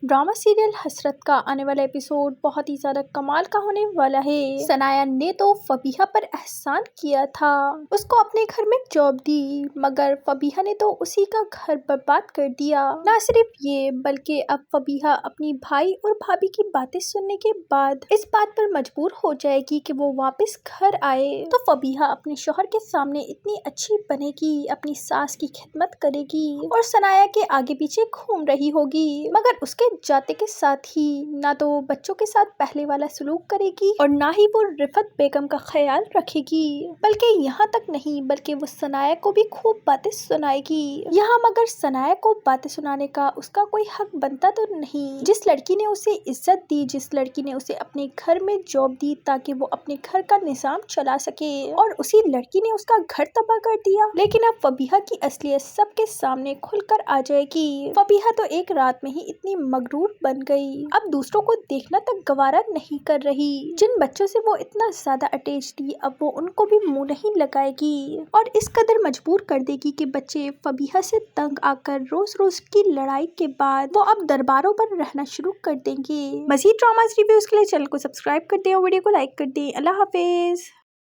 Drama serial हसरत का आने वाला एपिसोड बहुत ही ज्यादा कमाल का होने वाला है। सनाया ने तो फबीहा पर एहसान किया था, उसको अपने घर में जॉब दी, मगर फबीहा ने तो उसी का घर बर्बाद कर दिया। ना सिर्फ ये बल्कि अब फबीहा अपनी भाई और भाभी की बातें सुनने के बाद इस बात पर मजबूर हो जाएगी कि वो वापस घर आए। तो फबीहा अपने शौहर के सामने इतनी अच्छी बनेगी, अपनी सास की खिदमत करेगी और सनाया के आगे पीछे घूम रही होगी, मगर उसके जाते के साथ ही ना तो बच्चों के साथ पहले वाला सलूक करेगी और ना ही वो रिफत बेगम का ख्याल रखेगी। बल्कि यहाँ तक नहीं, बल्कि वो सनाया को भी खूब बातें सुनाएगी। यहाँ मगर सनाया को बातें सुनाने का उसका कोई हक बनता तो नहीं। जिस लड़की ने उसे इज्जत दी, जिस लड़की ने उसे अपने घर में जॉब दी ताकि वो अपने घर का निजाम चला सके, और उसी लड़की ने उसका घर तबाह कर दिया। लेकिन अब फबीहा की असलियत सबके सामने खुलकर आ जाएगी। फबीहा तो एक रात में ही इतनी मगरूर बन गई, अब दूसरों को देखना तक गवारा नहीं कर रही। जिन बच्चों से वो इतना ज्यादा अटैच थी, अब वो उनको भी मुंह नहीं लगाएगी और इस कदर मजबूर कर देगी कि बच्चे फबीहा से तंग आकर रोज रोज की लड़ाई के बाद वो अब दरबारों पर रहना शुरू कर देंगे। मज़ीद ड्रामास रिव्यूज के लिए चैनल को सब्सक्राइब कर दें और वीडियो को लाइक कर दें। अल्लाह हाफिज।